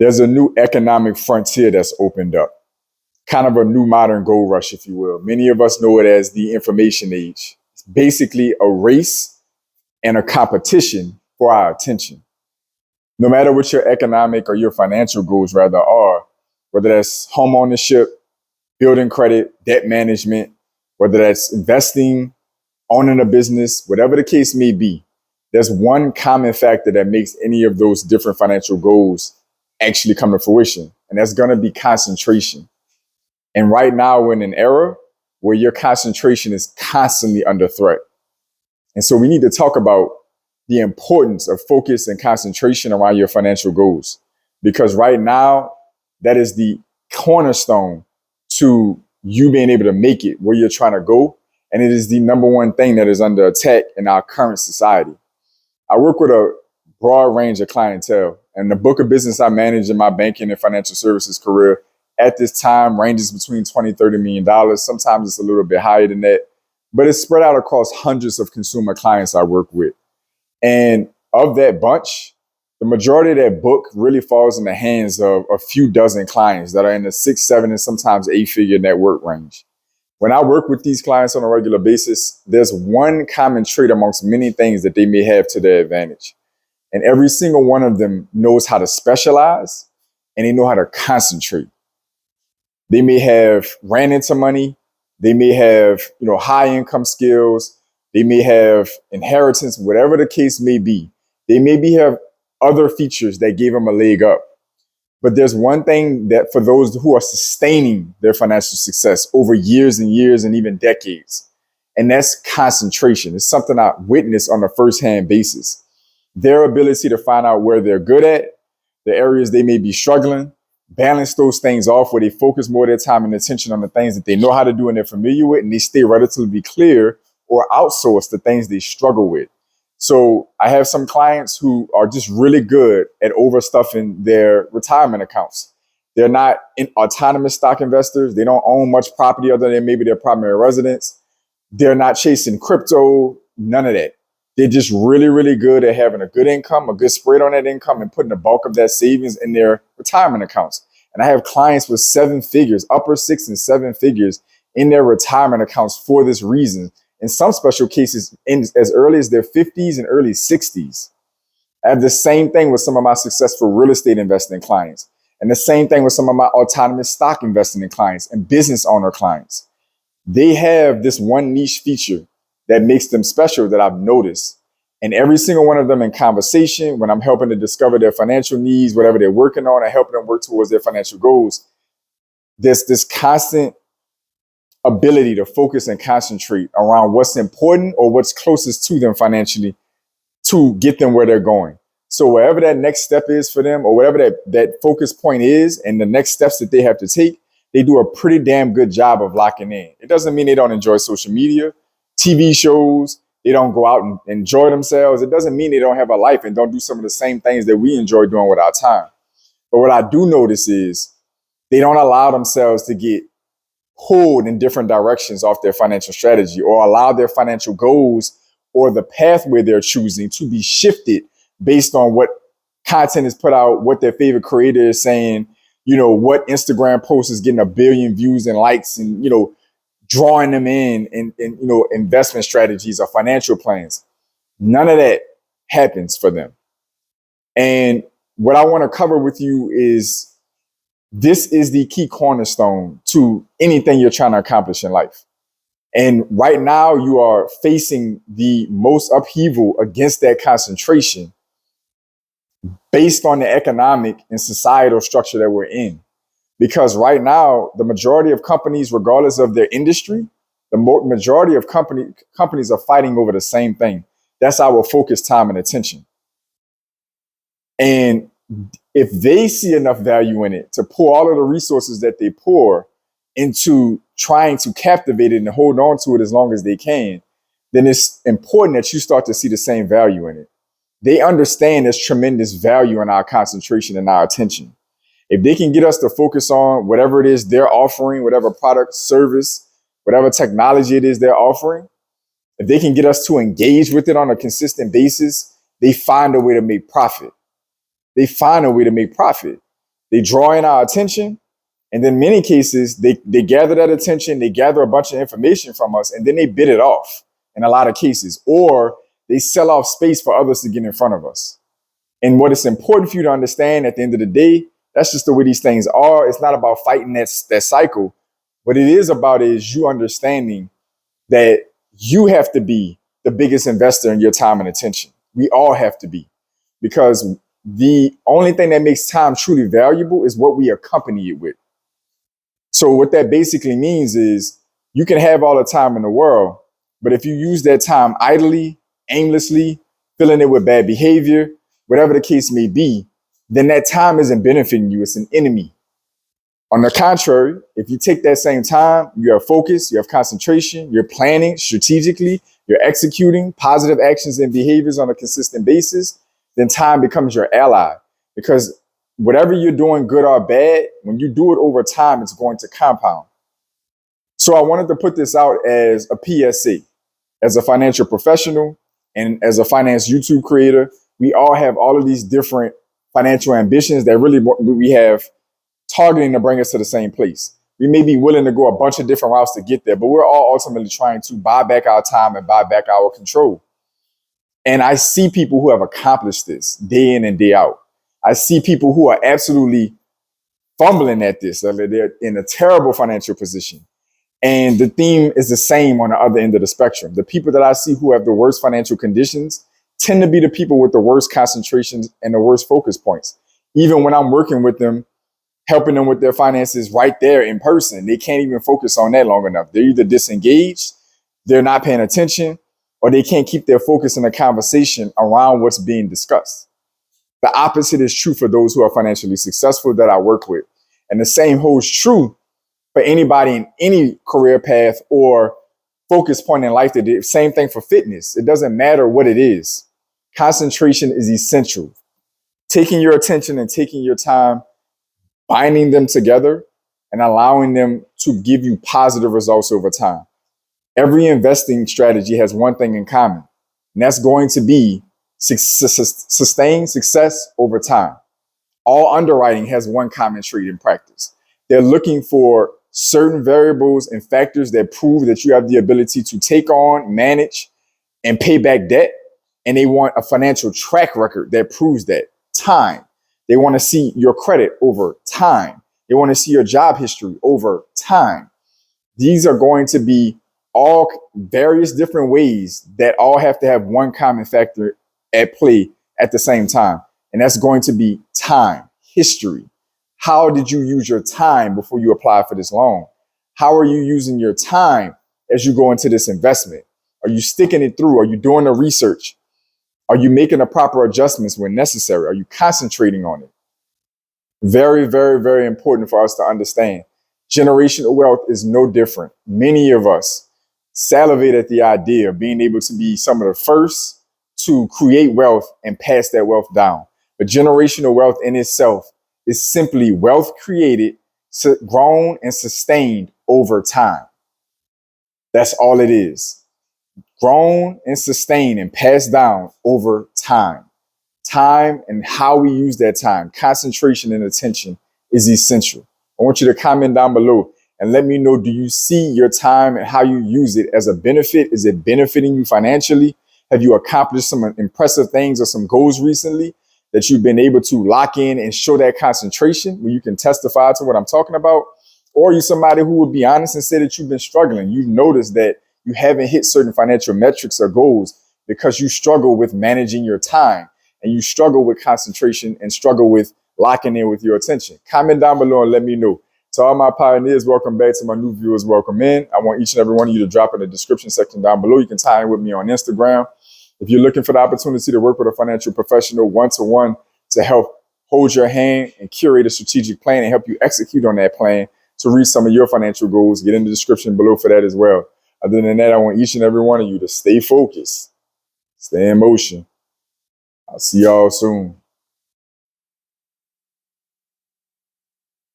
there's a new economic frontier that's opened up, kind of a new modern gold rush, if you will. Many of us know it as the information age. It's basically a race and a competition for our attention. No matter what your economic or your financial goals rather are, whether that's home ownership, building credit, debt management, whether that's investing, owning a business, whatever the case may be, there's one common factor that makes any of those different financial goals actually come to fruition, and that's going to be concentration. And right now we're in an era where your concentration is constantly under threat. And so we need to talk about the importance of focus and concentration around your financial goals, because right now that is the cornerstone to you being able to make it where you're trying to go. And it is the number one thing that is under attack in our current society. I work with a broad range of clientele, and the book of business I manage in my banking and financial services career at this time ranges between $20-30 million. Sometimes it's a little bit higher than that, but it's spread out across hundreds of consumer clients I work with. And of that bunch, the majority of that book really falls in the hands of a few dozen clients that are in the 6, 7, and sometimes 8-figure net worth range. When I work with these clients on a regular basis, there's one common trait amongst many things that they may have to their advantage. And every single one of them knows how to specialize, and they know how to concentrate. They may have ran into money. They may have, high income skills. They may have inheritance, whatever the case may be. They maybe have other features that gave them a leg up. But there's one thing that for those who are sustaining their financial success over years and years and even decades, and that's concentration. It's something I witnessed on a firsthand basis. Their ability to find out where they're good at, the areas they may be struggling, balance those things off where they focus more of their time and attention on the things that they know how to do and they're familiar with, and they stay relatively clear or outsource the things they struggle with. So I have some clients who are just really good at overstuffing their retirement accounts. They're not autonomous stock investors. They don't own much property other than maybe their primary residence. They're not chasing crypto, none of that. They're just really, really good at having a good income, a good spread on that income, and putting the bulk of that savings in their retirement accounts. And I have clients with 7 figures, upper 6 and 7 figures in their retirement accounts for this reason. In some special cases, in as early as their 50s and early 60s. I have the same thing with some of my successful real estate investing clients, and the same thing with some of my autonomous stock investing clients and business owner clients. They have this one niche feature that makes them special that I've noticed. And every single one of them in conversation, when I'm helping to discover their financial needs, whatever they're working on, and helping them work towards their financial goals, there's this constant ability to focus and concentrate around what's important or what's closest to them financially to get them where they're going. So wherever that next step is for them, or whatever that focus point is, and the next steps that they have to take, they do a pretty damn good job of locking in. It doesn't mean they don't enjoy social media, TV shows, they don't go out and enjoy themselves. It doesn't mean they don't have a life and don't do some of the same things that we enjoy doing with our time. But what I do notice is they don't allow themselves to get pulled in different directions off their financial strategy, or allow their financial goals or the pathway they're choosing to be shifted based on what content is put out, what their favorite creator is saying, what Instagram post is getting 1 billion views and likes, and, drawing them in investment strategies or financial plans. None of that happens for them. And what I want to cover with you is this is the key cornerstone to anything you're trying to accomplish in life. And right now you are facing the most upheaval against that concentration based on the economic and societal structure that we're in. Because right now, the majority of companies, regardless of their industry, the majority of companies are fighting over the same thing. That's our focus, time, and attention. And if they see enough value in it to pour all of the resources that they pour into trying to captivate it and hold on to it as long as they can, then it's important that you start to see the same value in it. They understand there's tremendous value in our concentration and our attention. If they can get us to focus on whatever it is they're offering, whatever product, service, whatever technology it is they're offering, if they can get us to engage with it on a consistent basis, they find a way to make profit. They find a way to make profit. They draw in our attention. And then many cases, they gather that attention, they gather a bunch of information from us, and then they bid it off in a lot of cases, or they sell off space for others to get in front of us. And what is important for you to understand at the end of the day, that's just the way these things are. It's not about fighting that cycle. What it is about is you understanding that you have to be the biggest investor in your time and attention. We all have to be, because the only thing that makes time truly valuable is what we accompany it with. So what that basically means is you can have all the time in the world, but if you use that time idly, aimlessly, filling it with bad behavior, whatever the case may be, then that time isn't benefiting you. It's an enemy. On the contrary, if you take that same time, you have focus, you have concentration, you're planning strategically, you're executing positive actions and behaviors on a consistent basis, then time becomes your ally. Because whatever you're doing, good or bad, when you do it over time, it's going to compound. So I wanted to put this out as a PSA. As a financial professional and as a finance YouTube creator, we all have all of these different financial ambitions that really we have targeting to bring us to the same place. We may be willing to go a bunch of different routes to get there, but we're all ultimately trying to buy back our time and buy back our control. And I see people who have accomplished this day in and day out. I see people who are absolutely fumbling at this. They're in a terrible financial position. And the theme is the same on the other end of the spectrum. The people that I see who have the worst financial conditions tend to be the people with the worst concentrations and the worst focus points. Even when I'm working with them, helping them with their finances right there in person, they can't even focus on that long enough. They're either disengaged, they're not paying attention, or they can't keep their focus in the conversation around what's being discussed. The opposite is true for those who are financially successful that I work with. And the same holds true for anybody in any career path or focus point in life. Same thing for fitness. It doesn't matter what it is. Concentration is essential. Taking your attention and taking your time, binding them together and allowing them to give you positive results over time. Every investing strategy has one thing in common, and that's going to be sustained success over time. All underwriting has one common trait in practice. They're looking for certain variables and factors that prove that you have the ability to take on, manage, and pay back debt. And they want a financial track record that proves that. Time. They want to see your credit over time. They want to see your job history over time. These are going to be all various different ways that all have to have one common factor at play at the same time. And that's going to be time, history. How did you use your time before you apply for this loan? How are you using your time as you go into this investment? Are you sticking it through? Are you doing the research? Are you making the proper adjustments when necessary? Are you concentrating on it? Very, very, very important for us to understand. Generational wealth is no different. Many of us salivate at the idea of being able to be some of the first to create wealth and pass that wealth down. But generational wealth in itself is simply wealth created, grown, and sustained over time. That's all it is. Grown and sustained and passed down over time. Time and how we use that time, concentration and attention is essential. I want you to comment down below and let me know, do you see your time and how you use it as a benefit? Is it benefiting you financially? Have you accomplished some impressive things or some goals recently that you've been able to lock in and show that concentration where you can testify to what I'm talking about? Or are you somebody who would be honest and say that you've been struggling? You've noticed that you haven't hit certain financial metrics or goals because you struggle with managing your time and you struggle with concentration and struggle with locking in with your attention. Comment down below and let me know. To all my pioneers, welcome back. To my new viewers, welcome in. I want each and every one of you to drop in the description section down below. You can tie in with me on Instagram. If you're looking for the opportunity to work with a financial professional one-to-one to help hold your hand and curate a strategic plan and help you execute on that plan to reach some of your financial goals, get in the description below for that as well. Other than that, I want each and every one of you to stay focused, stay in motion. I'll see y'all soon.